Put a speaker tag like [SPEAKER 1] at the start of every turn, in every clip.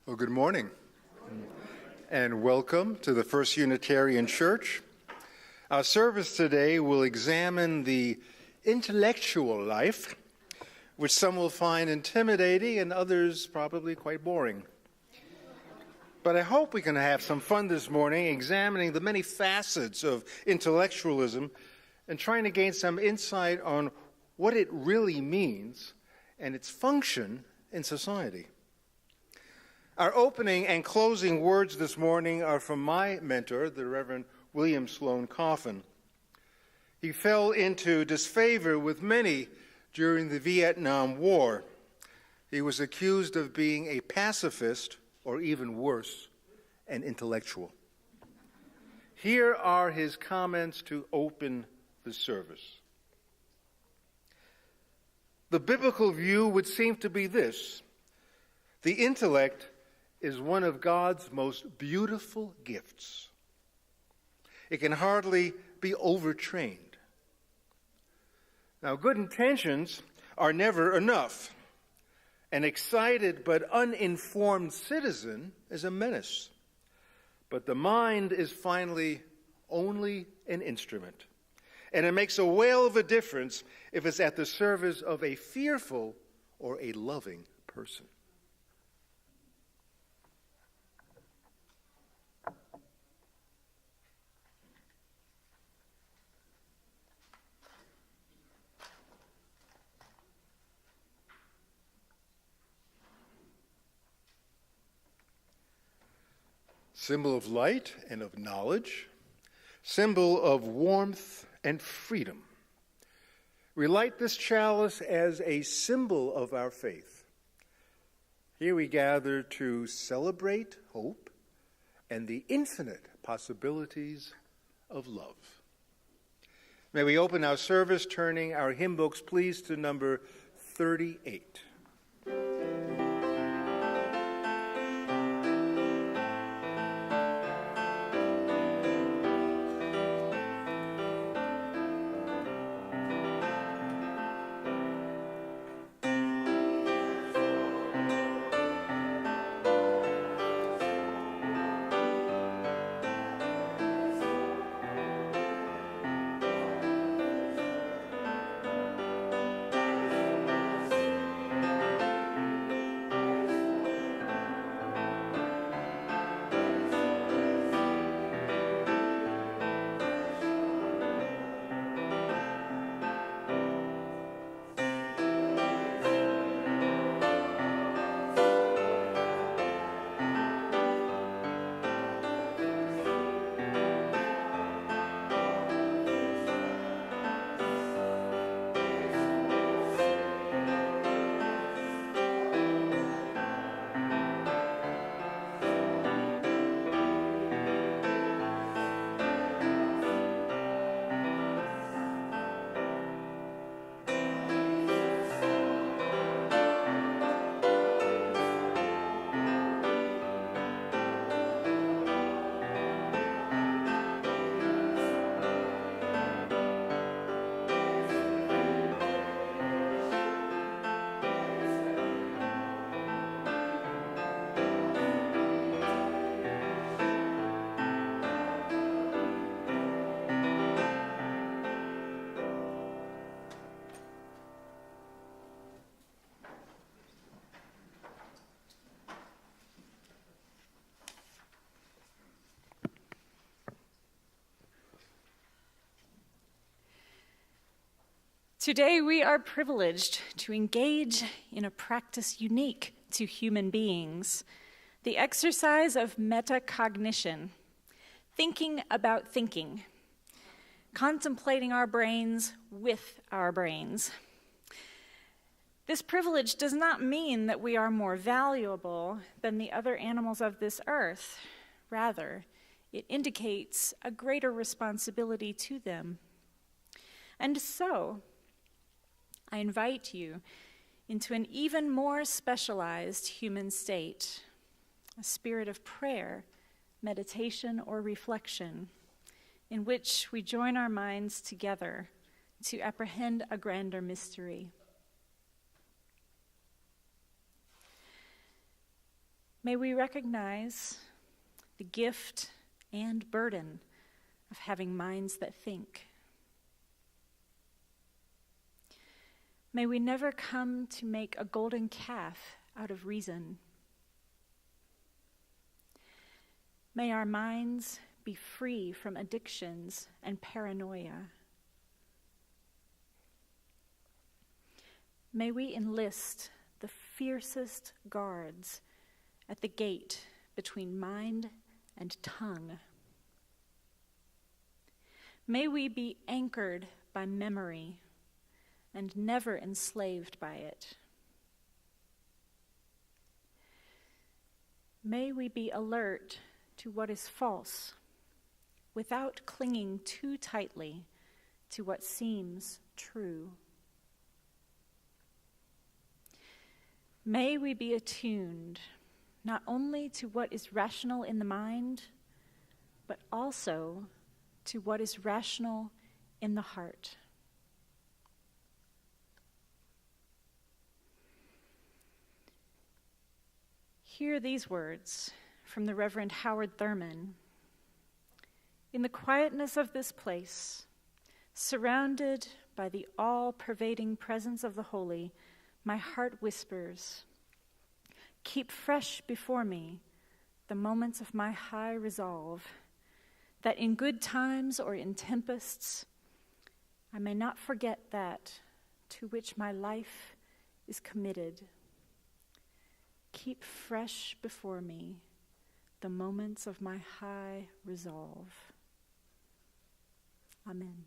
[SPEAKER 1] Well, good morning, and welcome to the First Unitarian Church. Our service today will examine the intellectual life, which some will find intimidating and others probably quite boring. But I hope we can have some fun this morning examining the many facets of intellectualism and trying to gain some insight on what it really means and its function in society. Our opening and closing words this morning are from my mentor, the Reverend William Sloane Coffin. He fell into disfavor with many during the Vietnam War. He was accused of being a pacifist, or even worse, an intellectual. Here are his comments to open the service. The biblical view would seem to be this: the intellect is one of God's most beautiful gifts. It can hardly be overtrained. Now, good intentions are never enough. An excited but uninformed citizen is a menace. But the mind is finally only an instrument. And it makes a whale of a difference if it's at the service of a fearful or a loving person. Symbol of light and of knowledge, symbol of warmth and freedom. We light this chalice as a symbol of our faith. Here we gather to celebrate hope and the infinite possibilities of love. May we open our service turning our hymn books, please, to number 38.
[SPEAKER 2] Today we are privileged to engage in a practice unique to human beings, the exercise of metacognition, thinking about thinking, contemplating our brains with our brains. This privilege does not mean that we are more valuable than the other animals of this earth. Rather, it indicates a greater responsibility to them. And so, I invite you into an even more specialized human state, a spirit of prayer, meditation, or reflection, in which we join our minds together to apprehend a grander mystery. May we recognize the gift and burden of having minds that think. May we never come to make a golden calf out of reason. May our minds be free from addictions and paranoia. May we enlist the fiercest guards at the gate between mind and tongue. May we be anchored by memory and never enslaved by it. May we be alert to what is false without clinging too tightly to what seems true. May we be attuned not only to what is rational in the mind, but also to what is rational in the heart. Hear these words from the Reverend Howard Thurman. In the quietness of this place, surrounded by the all-pervading presence of the holy, my heart whispers, keep fresh before me the moments of my high resolve, that in good times or in tempests, I may not forget that to which my life is committed. Keep fresh before me the moments of my high resolve. Amen.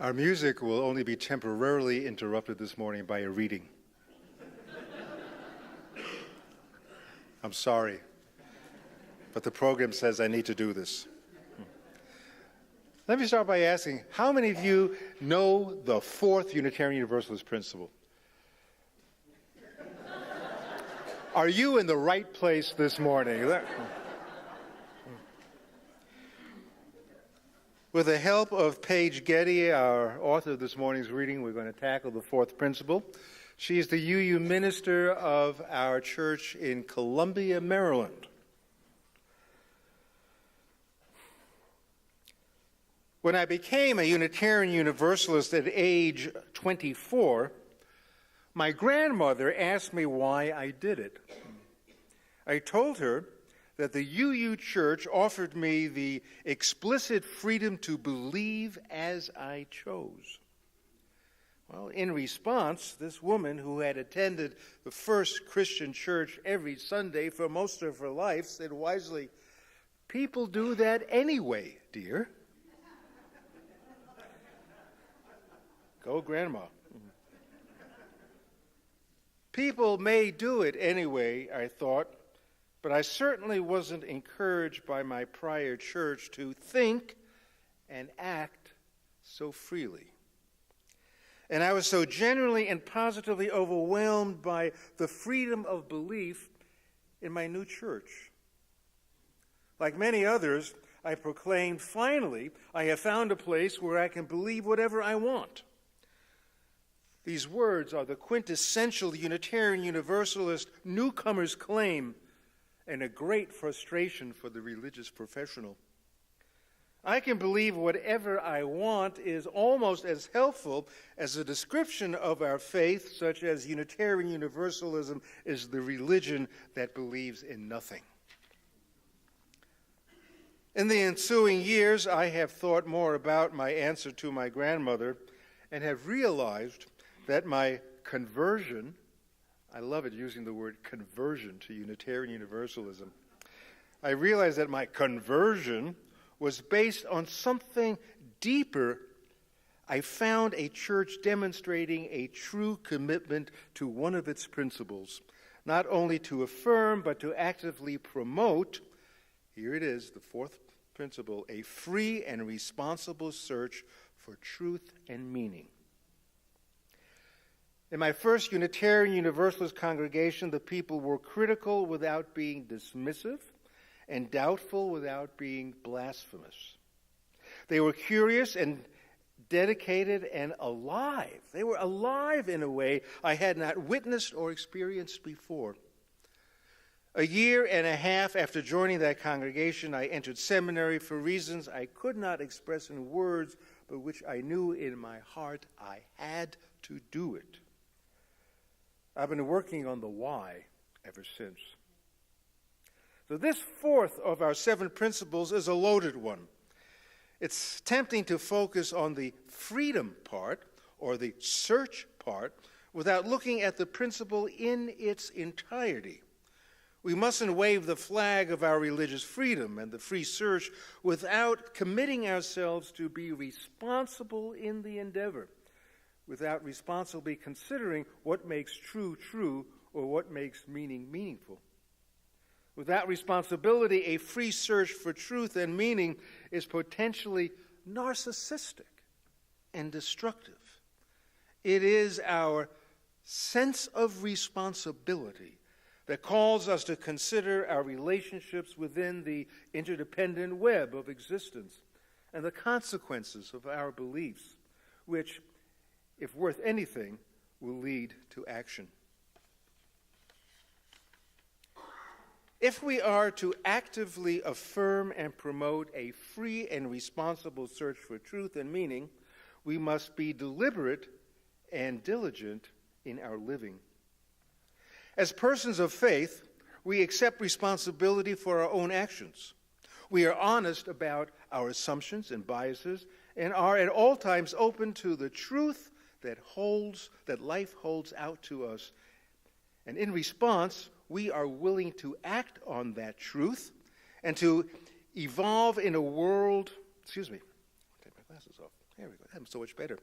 [SPEAKER 1] Our music will only be temporarily interrupted this morning by a reading. I'm sorry, but the program says I need to do this. Let me start by asking, how many of you know the fourth Unitarian Universalist principle? Are you in the right place this morning? With the help of Paige Getty, our author of this morning's reading, we're going to tackle the fourth principle. She is the UU minister of our church in Columbia, Maryland. When I became a Unitarian Universalist at age 24, my grandmother asked me why I did it. I told her that the UU Church offered me the explicit freedom to believe as I chose. Well, in response, this woman who had attended the First Christian Church every Sunday for most of her life said wisely, "People do that anyway, dear." Go, Grandma. People may do it anyway, I thought, but I certainly wasn't encouraged by my prior church to think and act so freely. And I was so genuinely and positively overwhelmed by the freedom of belief in my new church. Like many others, I proclaimed, finally, I have found a place where I can believe whatever I want. These words are the quintessential Unitarian Universalist newcomer's claim and a great frustration for the religious professional. I can believe whatever I want is almost as helpful as a description of our faith, such as Unitarian Universalism is the religion that believes in nothing. In the ensuing years, I have thought more about my answer to my grandmother and have realized that my conversion, I love it using the word conversion to Unitarian Universalism, I realized that my conversion was based on something deeper. I found a church demonstrating a true commitment to one of its principles, not only to affirm, but to actively promote, here it is, the fourth principle, a free and responsible search for truth and meaning. In my first Unitarian Universalist congregation, the people were critical without being dismissive, and doubtful without being blasphemous. They were curious and dedicated and alive. They were alive in a way I had not witnessed or experienced before. A year and a half after joining that congregation, I entered seminary for reasons I could not express in words, but which I knew in my heart I had to do it. I've been working on the why ever since. So this fourth of our 7 principles is a loaded one. It's tempting to focus on the freedom part or the search part without looking at the principle in its entirety. We mustn't wave the flag of our religious freedom and the free search without committing ourselves to be responsible in the endeavor, without responsibly considering what makes true true or what makes meaning meaningful. Without responsibility, a free search for truth and meaning is potentially narcissistic and destructive. It is our sense of responsibility that calls us to consider our relationships within the interdependent web of existence and the consequences of our beliefs, which, if worth anything, will lead to action. If we are to actively affirm and promote a free and responsible search for truth and meaning, we must be deliberate and diligent in our living. As persons of faith, we accept responsibility for our own actions. We are honest about our assumptions and biases and are at all times open to the truth that life holds out to us. And in response, we are willing to act on that truth and to evolve in a world, take my glasses off, There we go. That's so much better.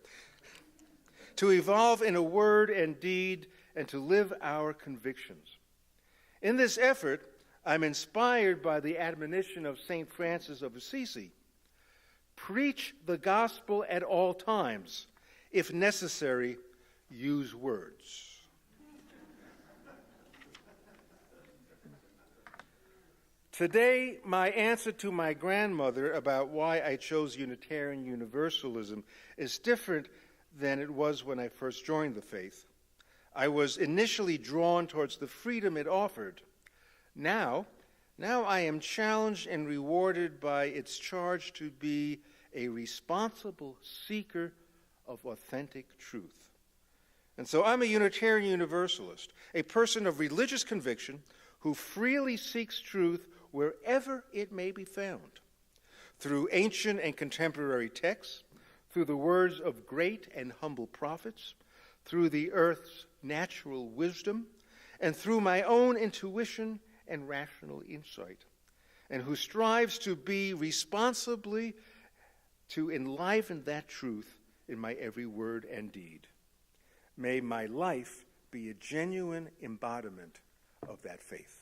[SPEAKER 1] To evolve in a word and deed and to live our convictions. In this effort, I'm inspired by the admonition of St. Francis of Assisi. Preach the gospel at all times. If necessary, use words. Today, my answer to my grandmother about why I chose Unitarian Universalism is different than it was when I first joined the faith. I was initially drawn towards the freedom it offered. Now I am challenged and rewarded by its charge to be a responsible seeker of authentic truth. And so I'm a Unitarian Universalist, a person of religious conviction who freely seeks truth wherever it may be found, through ancient and contemporary texts, through the words of great and humble prophets, through the earth's natural wisdom, and through my own intuition and rational insight, and who strives to be responsibly to enliven that truth in my every word and deed. May my life be a genuine embodiment of that faith.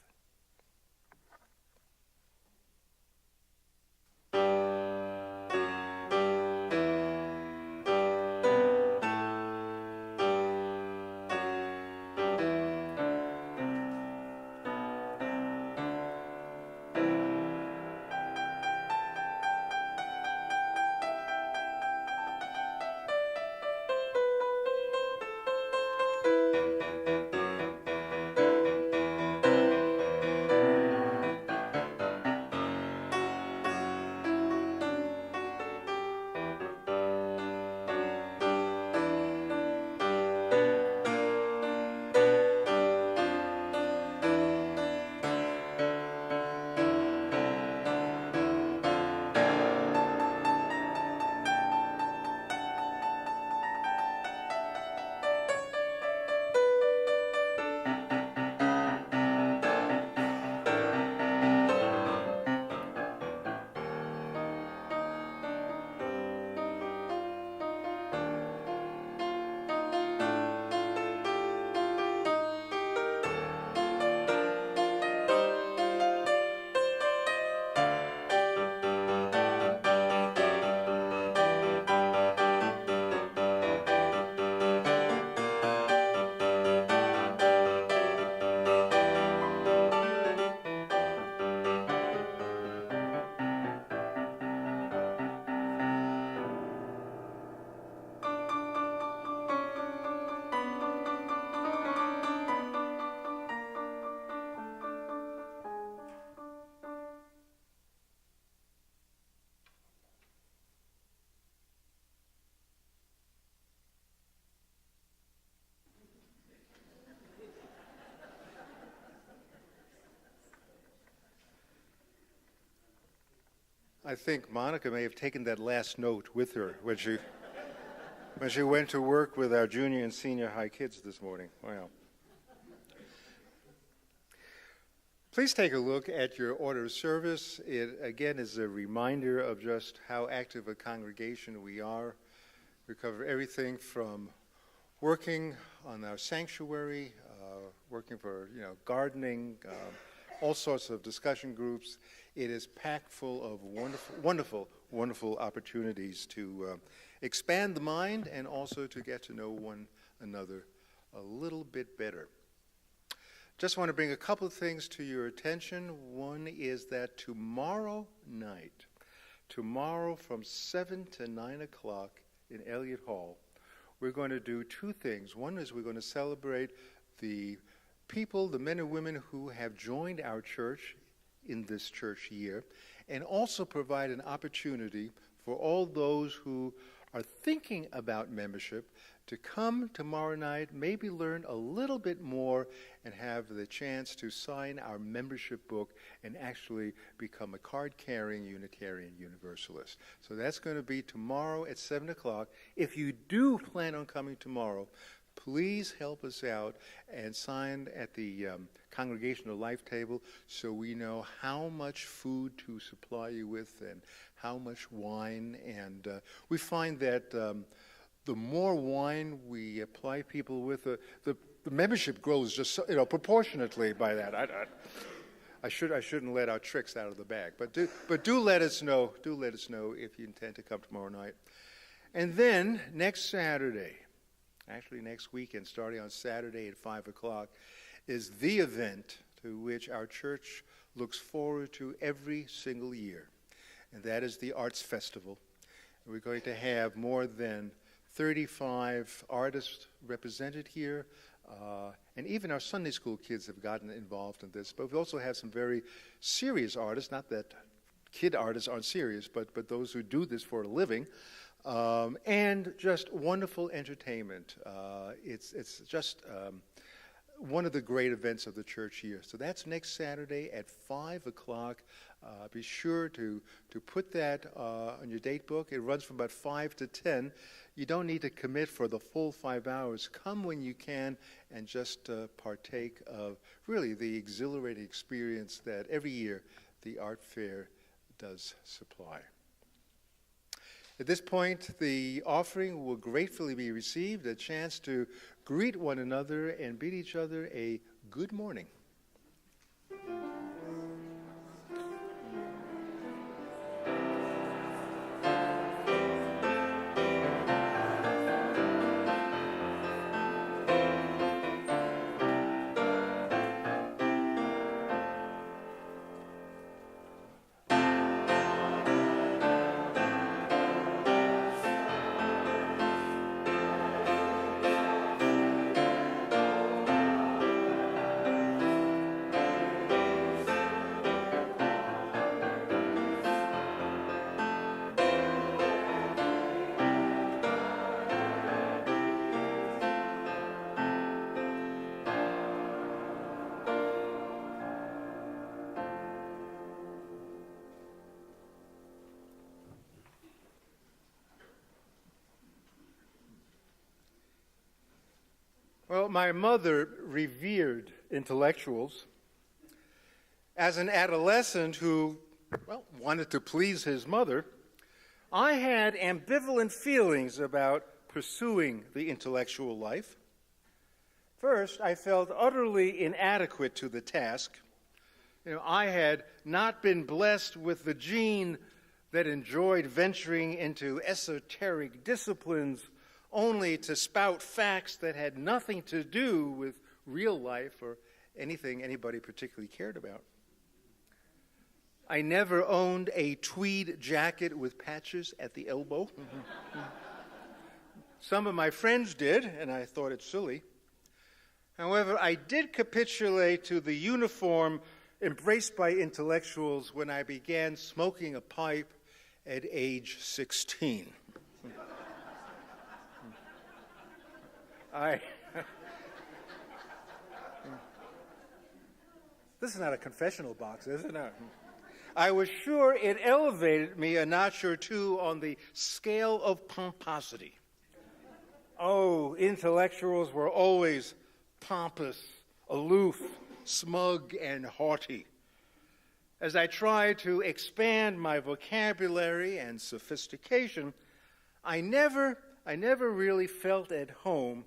[SPEAKER 1] I think Monica may have taken that last note with her when she went to work with our junior and senior high kids this morning. Wow. Please take a look at your order of service. It, again, is a reminder of just how active a congregation we are. We cover everything from working on our sanctuary, working for gardening, all sorts of discussion groups. It is packed full of wonderful opportunities to expand the mind and also to get to know one another a little bit better. Just want to bring a couple of things to your attention. One is that tomorrow night, from 7 to 9 o'clock in Elliott Hall, we're going to do two things. One is we're going to celebrate the people, the men and women who have joined our church in this church year, and also provide an opportunity for all those who are thinking about membership to come tomorrow night, maybe learn a little bit more, and have the chance to sign our membership book and actually become a card-carrying Unitarian Universalist. So that's going to be tomorrow at 7 o'clock. If you do plan on coming tomorrow, please help us out and sign at the Congregational Life table so we know how much food to supply you with and how much wine. And we find that the more wine we apply people with, the membership grows just proportionately by that. I shouldn't let our tricks out of the bag, but do let us know. Do let us know if you intend to come tomorrow night. And then next Saturday, actually next weekend, starting on Saturday at 5 o'clock, is the event to which our church looks forward to every single year, and that is the Arts Festival. We're going to have more than 35 artists represented here, and even our Sunday school kids have gotten involved in this. But we also have some very serious artists, not that kid artists aren't serious, but those who do this for a living, and just wonderful entertainment. It's just one of the great events of the church year. So that's next Saturday at 5 o'clock. Be sure to put that on your date book. It runs from about 5 to 10. You don't need to commit for the full 5 hours. Come when you can and just partake of really the exhilarating experience that every year the art fair does supply. At this point, the offering will gratefully be received, a chance to greet one another and bid each other a good morning. Well, my mother revered intellectuals. As an adolescent who, wanted to please his mother, I had ambivalent feelings about pursuing the intellectual life. First, I felt utterly inadequate to the task. I had not been blessed with the gene that enjoyed venturing into esoteric disciplines only to spout facts that had nothing to do with real life or anything anybody particularly cared about. I never owned a tweed jacket with patches at the elbow. Some of my friends did, and I thought it silly. However, I did capitulate to the uniform embraced by intellectuals when I began smoking a pipe at age 16. This is not a confessional box, is it? No. I was sure it elevated me a notch or two on the scale of pomposity. Oh, intellectuals were always pompous, aloof, smug, and haughty. As I tried to expand my vocabulary and sophistication, I never really felt at home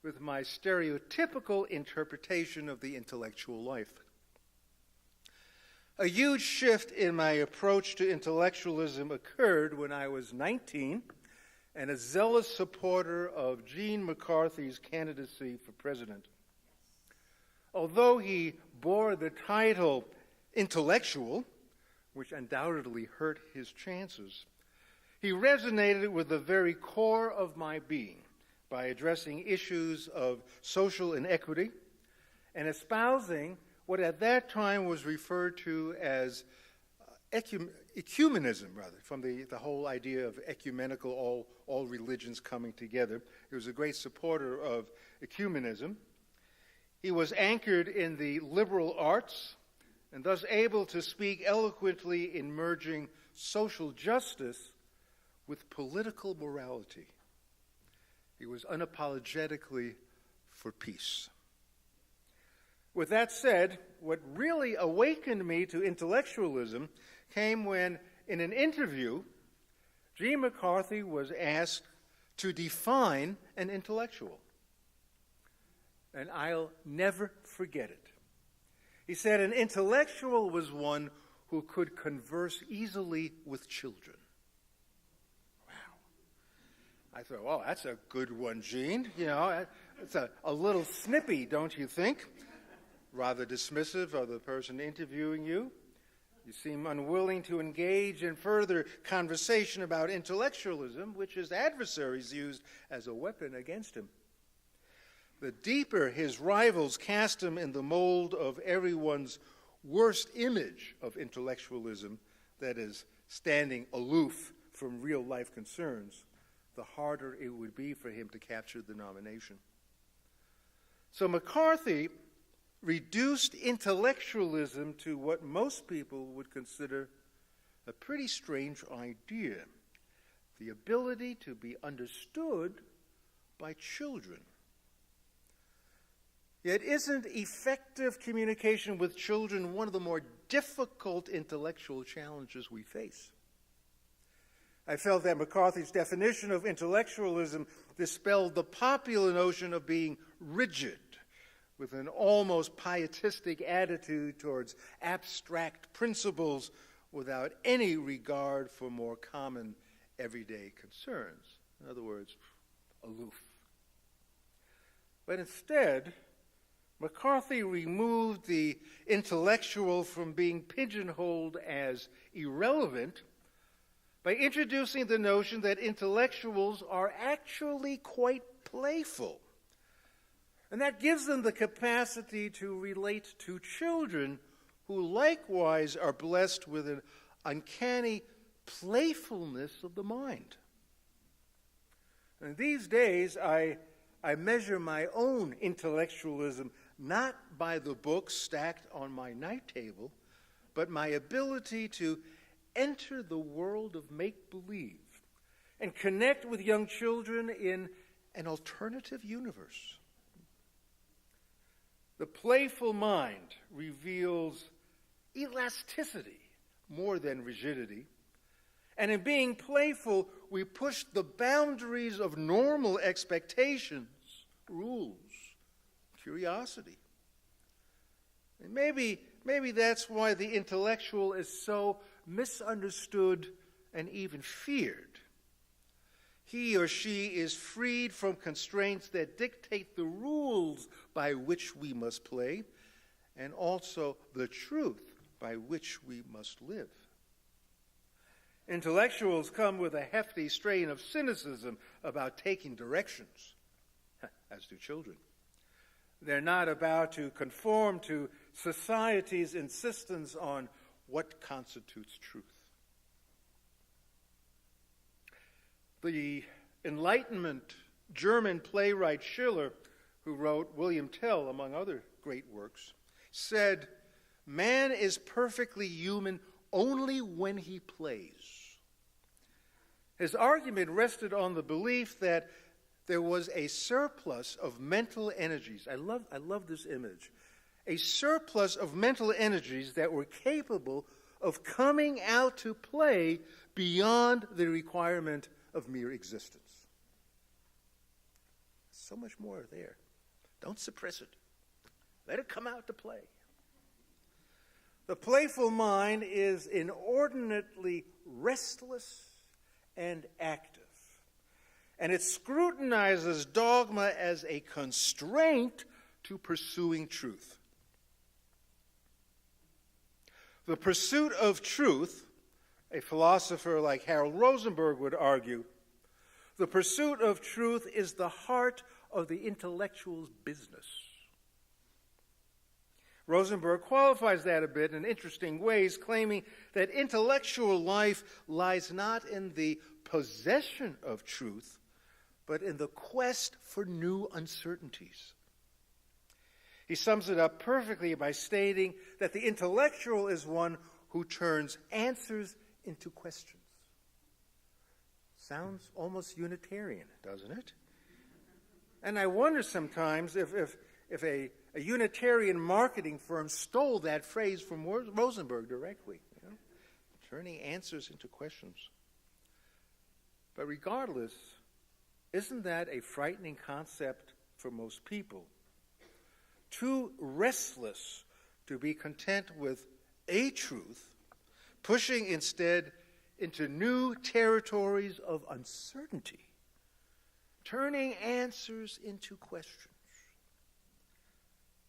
[SPEAKER 1] with my stereotypical interpretation of the intellectual life. A huge shift in my approach to intellectualism occurred when I was 19 and a zealous supporter of Gene McCarthy's candidacy for president. Although he bore the title intellectual, which undoubtedly hurt his chances, he resonated with the very core of my being by addressing issues of social inequity and espousing what at that time was referred to as ecumenism, from the whole idea of ecumenical, all religions coming together. He was a great supporter of ecumenism. He was anchored in the liberal arts and thus able to speak eloquently in merging social justice with political morality. He was unapologetically for peace. With that said, what really awakened me to intellectualism came when, in an interview, G. McCarthy was asked to define an intellectual. And I'll never forget it. He said an intellectual was one who could converse easily with children. Wow. I thought, oh, that's a good one, Gene. You know, it's a little snippy, don't you think? Rather dismissive of the person interviewing you. You seem unwilling to engage in further conversation about intellectualism, which his adversaries used as a weapon against him. The deeper his rivals cast him in the mold of everyone's worst image of intellectualism, that is, standing aloof from real-life concerns, the harder it would be for him to capture the nomination. So McCarthy reduced intellectualism to what most people would consider a pretty strange idea: the ability to be understood by children. Yet isn't effective communication with children one of the more difficult intellectual challenges we face? I felt that McCarthy's definition of intellectualism dispelled the popular notion of being rigid, with an almost pietistic attitude towards abstract principles without any regard for more common everyday concerns. In other words, aloof. But instead, McCarthy removed the intellectual from being pigeonholed as irrelevant by introducing the notion that intellectuals are actually quite playful. And that gives them the capacity to relate to children who likewise are blessed with an uncanny playfulness of the mind. And these days, I measure my own intellectualism not by the books stacked on my night table, but my ability to enter the world of make-believe and connect with young children in an alternative universe. The playful mind reveals elasticity more than rigidity. And in being playful, we push the boundaries of normal expectations, rules, curiosity. And maybe that's why the intellectual is so misunderstood and even feared. He or she is freed from constraints that dictate the rules by which we must play, and also the truth by which we must live. Intellectuals come with a hefty strain of cynicism about taking directions, as do children. They're not about to conform to society's insistence on what constitutes truth. The Enlightenment German playwright Schiller, who wrote William Tell, among other great works, said, "Man is perfectly human only when he plays." His argument rested on the belief that there was a surplus of mental energies. I love this image. A surplus of mental energies that were capable of coming out to play beyond the requirement of mere existence. So much more there. Don't suppress it. Let it come out to play. The playful mind is inordinately restless and active, and it scrutinizes dogma as a constraint to pursuing truth. The pursuit of truth, a philosopher like Harold Rosenberg would argue, the pursuit of truth is the heart of the intellectual's business. Rosenberg qualifies that a bit in interesting ways, claiming that intellectual life lies not in the possession of truth, but in the quest for new uncertainties. He sums it up perfectly by stating that the intellectual is one who turns answers into questions. Sounds almost Unitarian, doesn't it? And I wonder sometimes if a Unitarian marketing firm stole that phrase from Rosenberg directly, turning answers into questions. But regardless, isn't that a frightening concept for most people? Too restless to be content with a truth, pushing instead into new territories of uncertainty, turning answers into questions.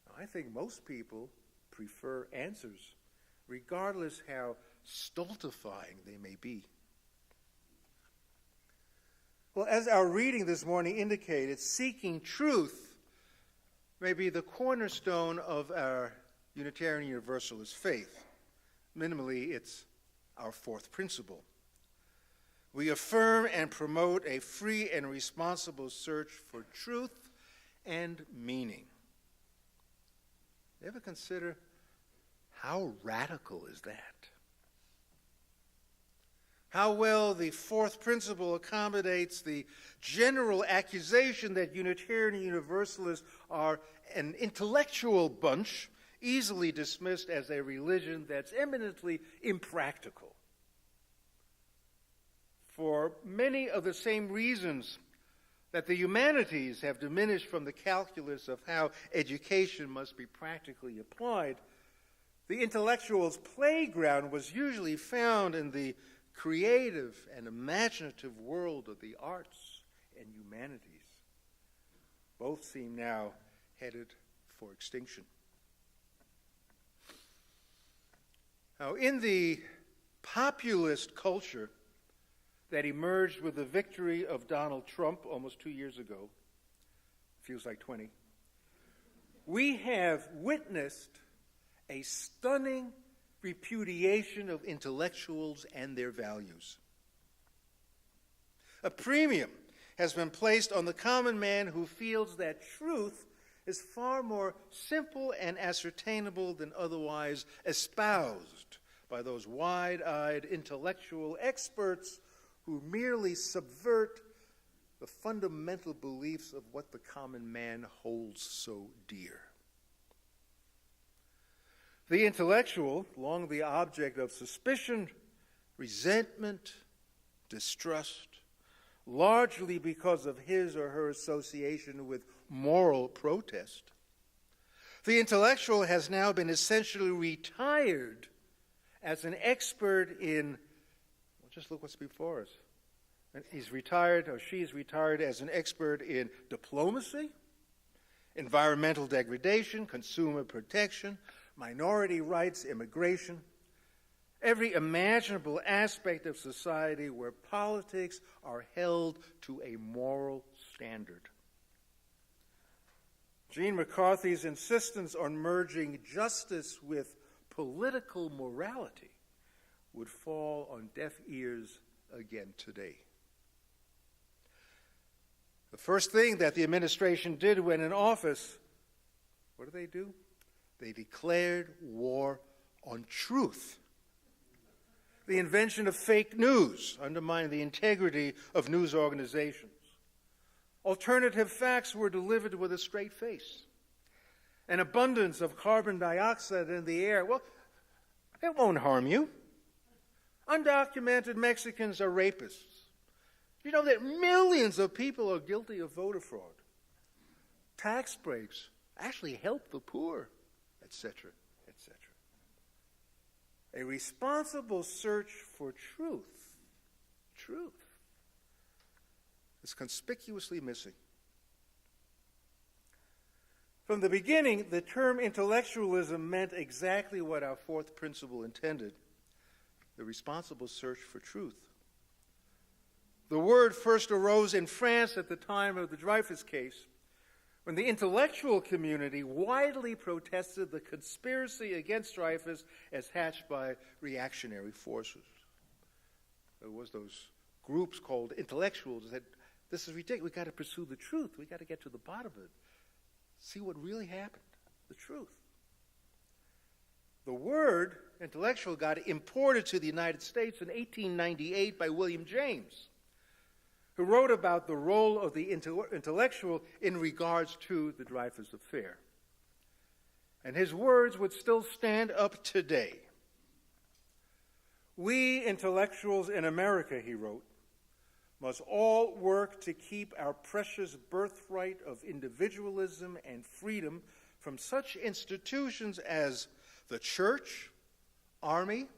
[SPEAKER 1] Now, I think most people prefer answers, regardless how stultifying they may be. Well, as our reading this morning indicated, seeking truth may be the cornerstone of our Unitarian Universalist faith. Minimally, it's our fourth principle. We affirm and promote a free and responsible search for truth and meaning. You ever consider how radical is that? How well the fourth principle accommodates the general accusation that Unitarian Universalists are an intellectual bunch, easily dismissed as a religion that's eminently impractical. For many of the same reasons that the humanities have diminished from the calculus of how education must be practically applied, the intellectual's playground was usually found in the creative and imaginative world of the arts and humanities. Both seem now headed for extinction. Now, in the populist culture that emerged with the victory of Donald Trump almost 2 years ago, feels like 20, we have witnessed a stunning repudiation of intellectuals and their values. A premium has been placed on the common man who feels that truth is far more simple and ascertainable than otherwise espoused by those wide-eyed intellectual experts who merely subvert the fundamental beliefs of what the common man holds so dear. The intellectual, long the object of suspicion, resentment, distrust, largely because of his or her association with moral protest. The intellectual has now been essentially retired as an expert in, well, just look what's before us. He's retired, or she is retired as an expert in diplomacy, environmental degradation, consumer protection, minority rights, immigration, every imaginable aspect of society where politics are held to a moral standard. Gene McCarthy's insistence on merging justice with political morality would fall on deaf ears again today. The first thing that the administration did when in office, what did they do? They declared war on truth. The invention of fake news undermined the integrity of news organizations. Alternative facts were delivered with a straight face. An abundance of carbon dioxide in the air, well, it won't harm you. Undocumented Mexicans are rapists. You know that millions of people are guilty of voter fraud. Tax breaks actually help the poor, etc., etc. A responsible search for truth is conspicuously missing. From the beginning, the term intellectualism meant exactly what our fourth principle intended, the responsible search for truth. The word first arose in France at the time of the Dreyfus case, when the intellectual community widely protested the conspiracy against Dreyfus as hatched by reactionary forces. There was those groups called intellectuals that said, this is ridiculous, we've got to pursue the truth, we've got to get to the bottom of it, see what really happened, the truth. The word intellectual got imported to the United States in 1898 by William James, who wrote about the role of the intellectual in regards to the Dreyfus Affair. And his words would still stand up today. "We intellectuals in America," he wrote, "must all work to keep our precious birthright of individualism and freedom from such institutions as the church, army,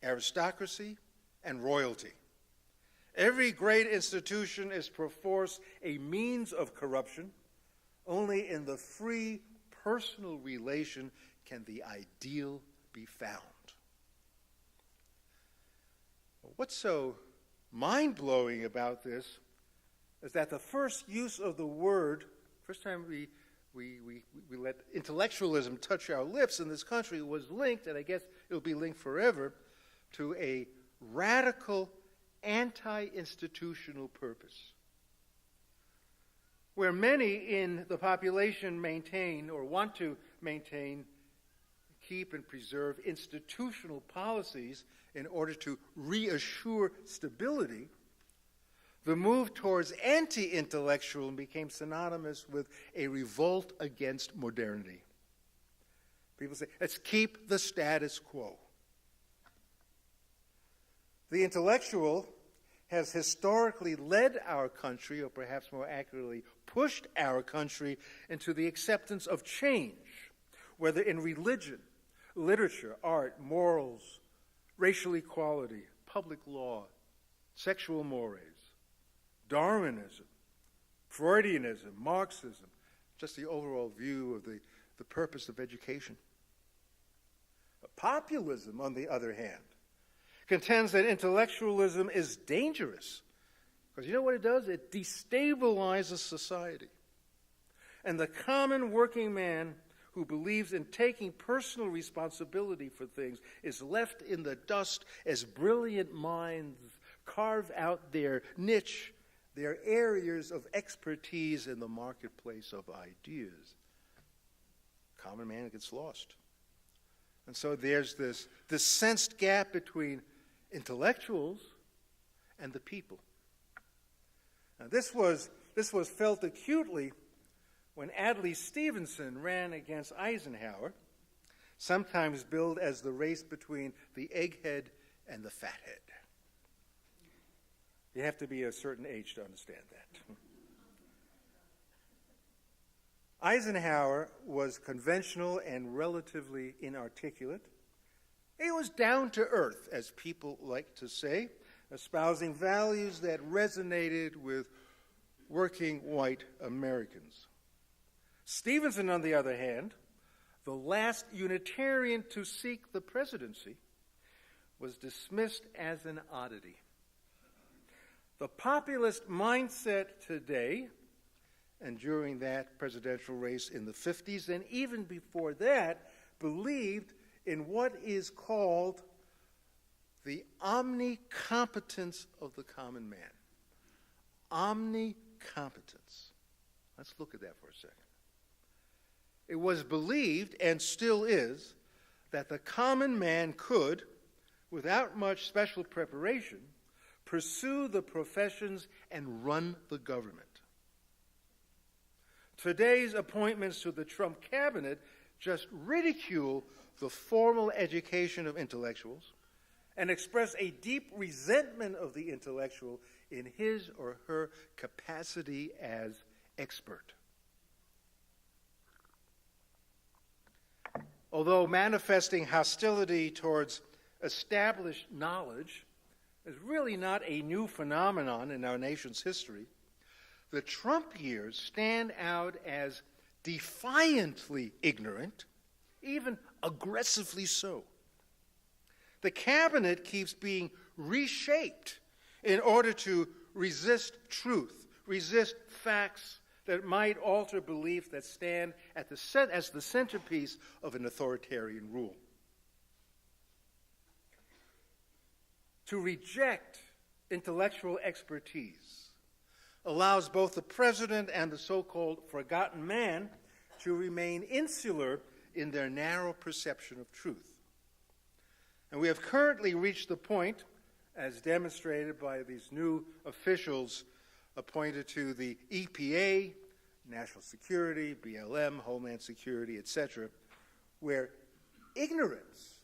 [SPEAKER 1] aristocracy, and royalty. Every great institution is perforce a means of corruption. Only in the free personal relation can the ideal be found." What's so mind-blowing about this is that the first use of the word, first time we let intellectualism touch our lips in this country, was linked, and I guess it'll be linked forever, to a radical anti-institutional purpose. Where many in the population maintain or want to maintain, keep and preserve institutional policies in order to reassure stability, the move towards anti-intellectual became synonymous with a revolt against modernity. People say, let's keep the status quo. The intellectual has historically led our country, or perhaps more accurately, pushed our country into the acceptance of change, whether in religion, literature, art, morals, racial equality, public law, sexual mores, Darwinism, Freudianism, Marxism, just the overall view of the purpose of education. Populism, on the other hand, contends that intellectualism is dangerous. Because you know what it does? It destabilizes society. And the common working man who believes in taking personal responsibility for things is left in the dust as brilliant minds carve out their niche, their areas of expertise in the marketplace of ideas. Common man gets lost. And so there's this sensed gap between intellectuals and the people. Now this was felt acutely when Adlai Stevenson ran against Eisenhower, sometimes billed as the race between the egghead and the fathead. You have to be a certain age to understand that. Eisenhower was conventional and relatively inarticulate. He was down to earth, as people like to say, espousing values that resonated with working white Americans. Stevenson, on the other hand, the last Unitarian to seek the presidency, was dismissed as an oddity. The populist mindset today, and during that presidential race in the 50s, and even before that, believed in what is called the omnicompetence of the common man. Omnicompetence. Let's look at that for a second. It was believed, and still is, that the common man could, without much special preparation, pursue the professions and run the government. Today's appointments to the Trump cabinet just ridicule the formal education of intellectuals and express a deep resentment of the intellectual in his or her capacity as expert. Although manifesting hostility towards established knowledge is really not a new phenomenon in our nation's history, the Trump years stand out as defiantly ignorant, even aggressively so. The cabinet keeps being reshaped in order to resist truth, resist facts that might alter beliefs that stand as the centerpiece of an authoritarian rule. To reject intellectual expertise allows both the president and the so-called forgotten man to remain insular in their narrow perception of truth. And we have currently reached the point, as demonstrated by these new officials appointed to the EPA, National Security, BLM, Homeland Security, etc., where ignorance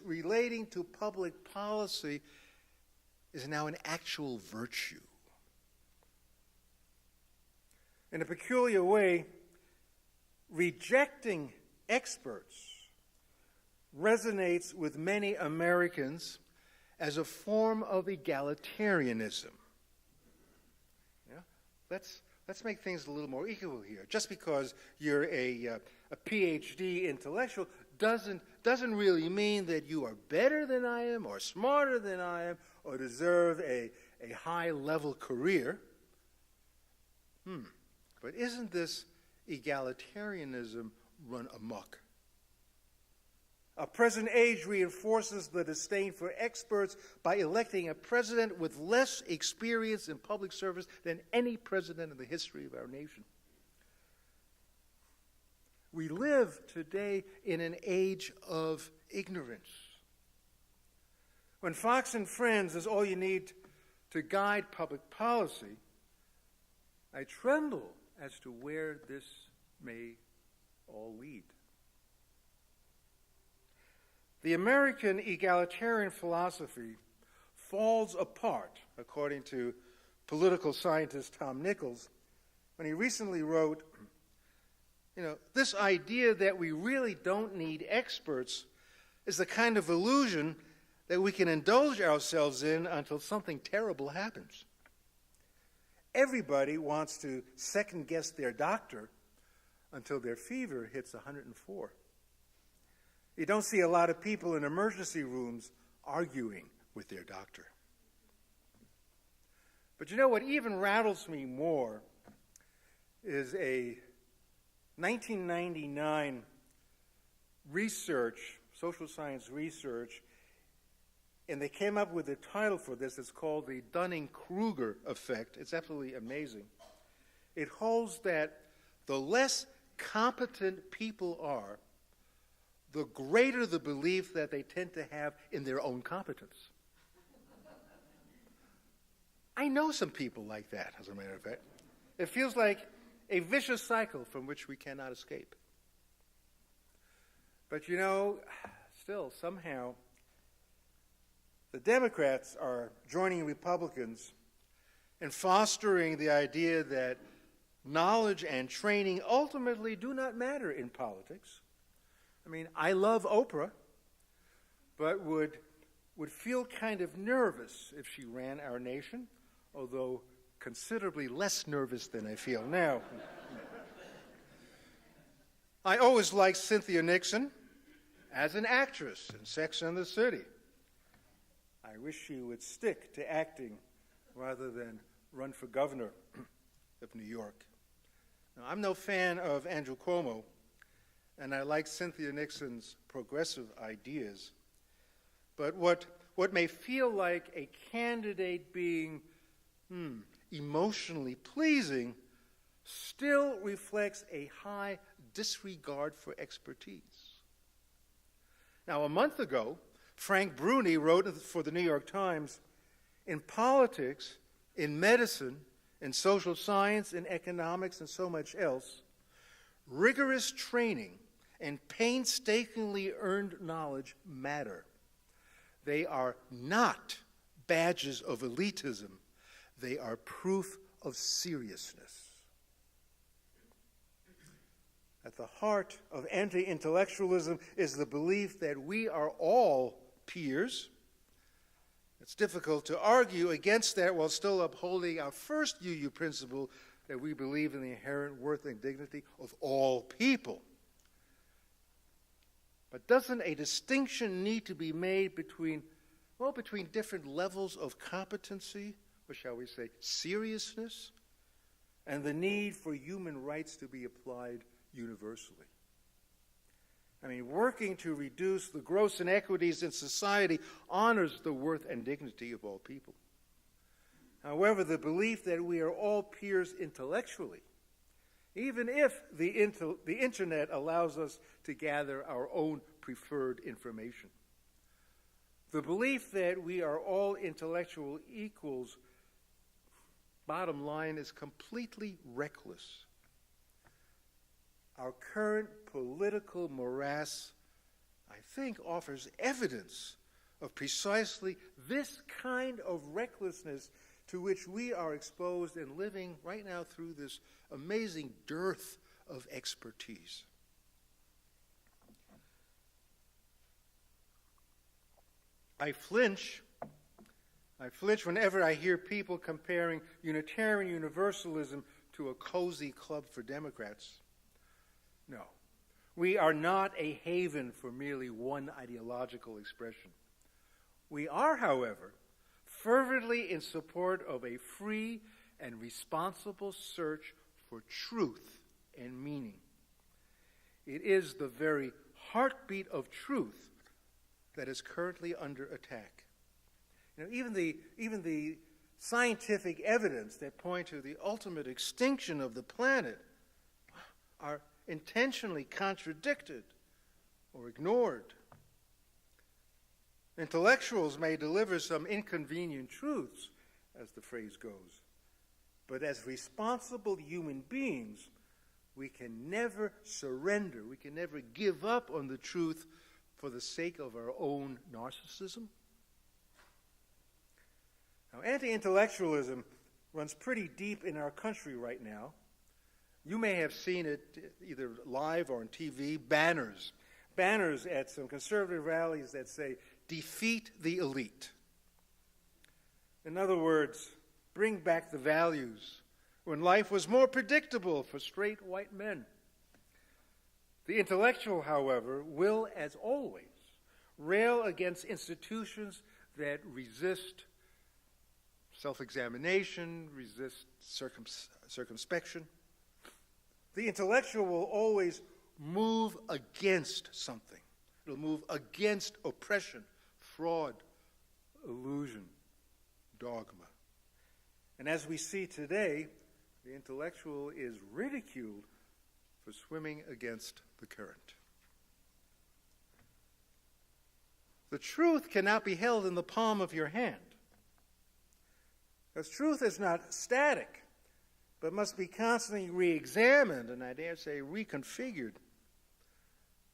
[SPEAKER 1] relating to public policy is now an actual virtue. In a peculiar way, rejecting experts resonates with many Americans as a form of egalitarianism. Yeah? Let's make things a little more equal here. Just because you're a PhD intellectual doesn't really mean that you are better than I am or smarter than I am or deserve a high-level career. But isn't this egalitarianism run amok? Our present age reinforces the disdain for experts by electing a president with less experience in public service than any president in the history of our nation. We live today in an age of ignorance. When Fox and Friends is all you need to guide public policy, I tremble as to where this may all lead. The American egalitarian philosophy falls apart, according to political scientist Tom Nichols, when he recently wrote, this idea that we really don't need experts is the kind of illusion that we can indulge ourselves in until something terrible happens. Everybody wants to second-guess their doctor until their fever hits 104. You don't see a lot of people in emergency rooms arguing with their doctor. But you know what even rattles me more is a 1999 research, social science research, and they came up with a title for this. It's called the Dunning-Kruger effect. It's absolutely amazing. It holds that the less competent people are, the greater the belief that they tend to have in their own competence. I know some people like that, as a matter of fact. It feels like a vicious cycle from which we cannot escape. But still, somehow, the Democrats are joining Republicans in fostering the idea that knowledge and training ultimately do not matter in politics. I mean, I love Oprah, but would feel kind of nervous if she ran our nation, although considerably less nervous than I feel now. I always liked Cynthia Nixon as an actress in Sex and the City. I wish she would stick to acting rather than run for governor of New York. Now, I'm no fan of Andrew Cuomo, and I like Cynthia Nixon's progressive ideas. But what may feel like a candidate being emotionally pleasing still reflects a high disregard for expertise. Now, a month ago, Frank Bruni wrote for the New York Times, in politics, in medicine, in social science, in economics, and so much else, rigorous training and painstakingly earned knowledge matter. They are not badges of elitism. They are proof of seriousness. At the heart of anti-intellectualism is the belief that we are all peers. It's difficult to argue against that while still upholding our first UU principle that we believe in the inherent worth and dignity of all people. But doesn't a distinction need to be made between different levels of competency, or shall we say seriousness, and the need for human rights to be applied universally? I mean, working to reduce the gross inequities in society honors the worth and dignity of all people. However, the belief that we are all peers intellectually, even if the internet allows us to gather our own preferred information, the belief that we are all intellectual equals bottom line, is completely reckless. Our current political morass, I think, offers evidence of precisely this kind of recklessness to which we are exposed and living right now through this amazing dearth of expertise. I flinch whenever I hear people comparing Unitarian Universalism to a cozy club for Democrats. No, we are not a haven for merely one ideological expression. We are, however, fervently in support of a free and responsible search for truth and meaning. It is the very heartbeat of truth that is currently under attack. Even the scientific evidence that point to the ultimate extinction of the planet are intentionally contradicted or ignored. Intellectuals may deliver some inconvenient truths, as the phrase goes, but as responsible human beings, we can never surrender, we can never give up on the truth for the sake of our own narcissism. Now, anti-intellectualism runs pretty deep in our country right now. You may have seen it either live or on TV, banners at some conservative rallies that say, "Defeat the elite." In other words, bring back the values when life was more predictable for straight white men. The intellectual, however, will, as always, rail against institutions that resist self-examination, resist circumspection. The intellectual will always move against something. It'll move against oppression, fraud, illusion, dogma. And as we see today, the intellectual is ridiculed for swimming against the current. The truth cannot be held in the palm of your hand. Because truth is not static, but must be constantly re-examined and, I dare say, reconfigured.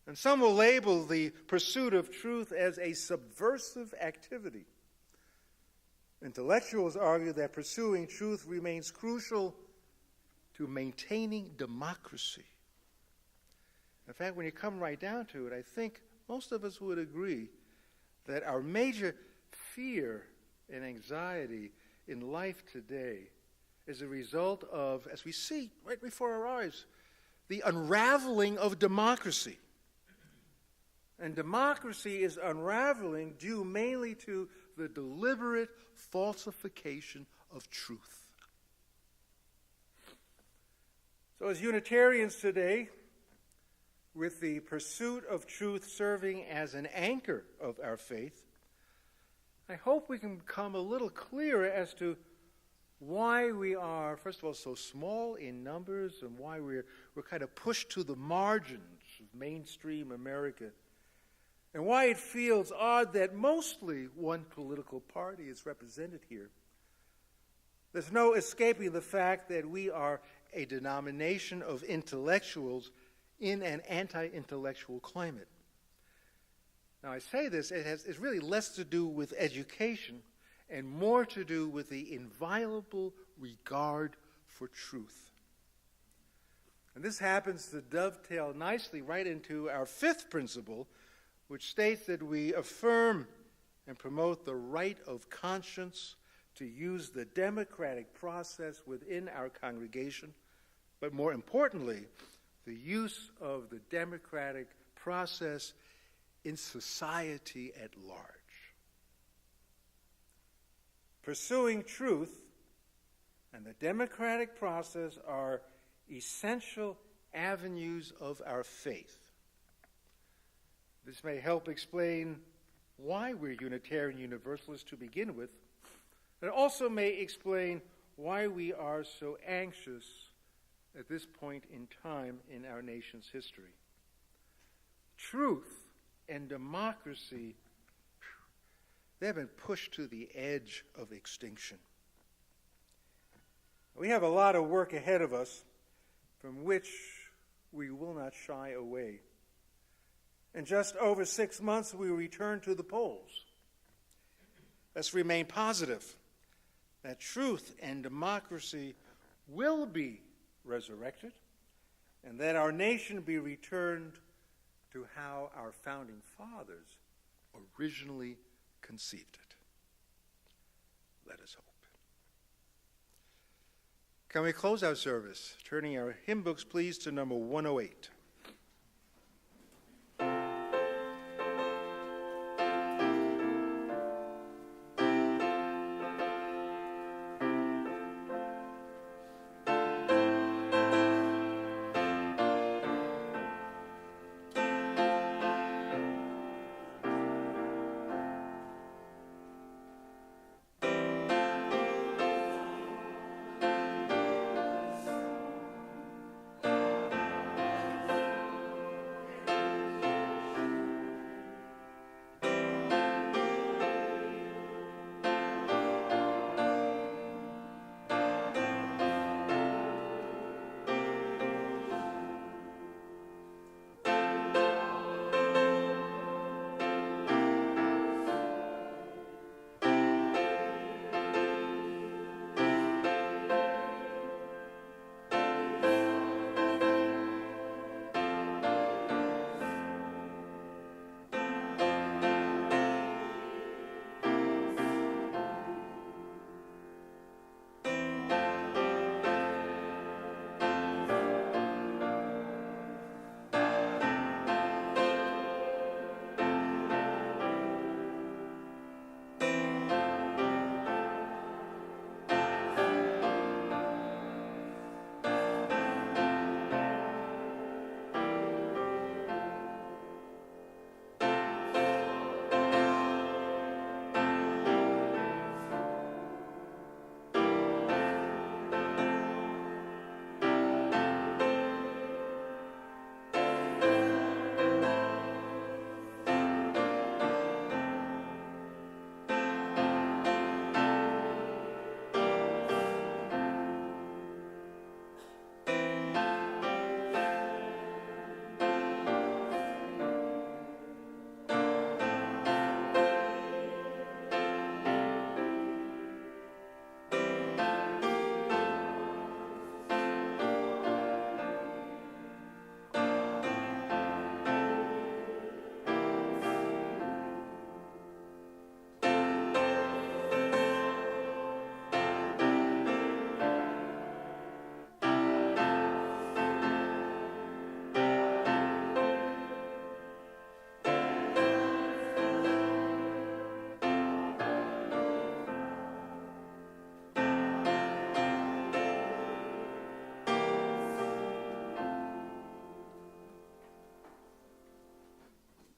[SPEAKER 1] And some will label the pursuit of truth as a subversive activity. Intellectuals argue that pursuing truth remains crucial to maintaining democracy. In fact, when you come right down to it, I think most of us would agree that our major fear and anxiety in life today is a result of, as we see right before our eyes, the unraveling of democracy. And democracy is unraveling due mainly to the deliberate falsification of truth. So as Unitarians today, with the pursuit of truth serving as an anchor of our faith, I hope we can become a little clearer as to why we are, first of all, so small in numbers and why we're kind of pushed to the margins of mainstream America, and why it feels odd that mostly one political party is represented here. There's no escaping the fact that we are a denomination of intellectuals in an anti-intellectual climate. Now, I say this, it's really less to do with education and more to do with the inviolable regard for truth. And this happens to dovetail nicely right into our fifth principle, which states that we affirm and promote the right of conscience to use the democratic process within our congregation, but more importantly, the use of the democratic process in society at large. Pursuing truth and the democratic process are essential avenues of our faith. This may help explain why we're Unitarian Universalists to begin with. It also may explain why we are so anxious at this point in time in our nation's history. Truth and democracy, they've been pushed to the edge of extinction. We have a lot of work ahead of us from which we will not shy away. In just over 6 months, we return to the polls. Let's remain positive that truth and democracy will be resurrected, and that our nation be returned to how our founding fathers originally conceived it. Let us hope. Can we close our service? Turning our hymn books, please, to number 108.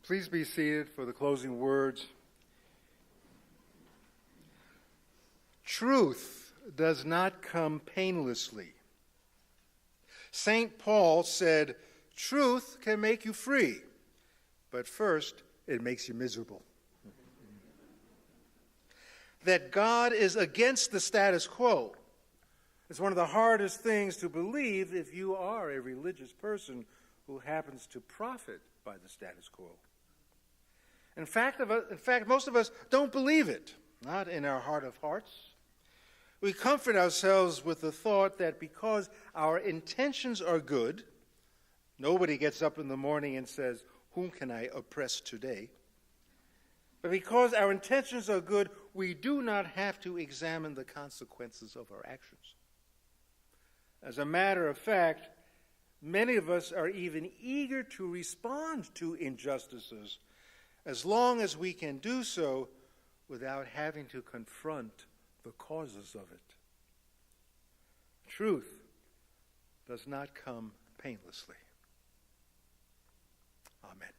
[SPEAKER 1] Please be seated for the closing words. Truth does not come painlessly. St. Paul said, truth can make you free, but first it makes you miserable. That God is against the status quo is one of the hardest things to believe if you are a religious person who happens to profit by the status quo. In fact, most of us don't believe it, not in our heart of hearts. We comfort ourselves with the thought that because our intentions are good, nobody gets up in the morning and says, whom can I oppress today? But because our intentions are good, we do not have to examine the consequences of our actions. As a matter of fact, many of us are even eager to respond to injustices as long as we can do so without having to confront the causes of it. Truth does not come painlessly. Amen.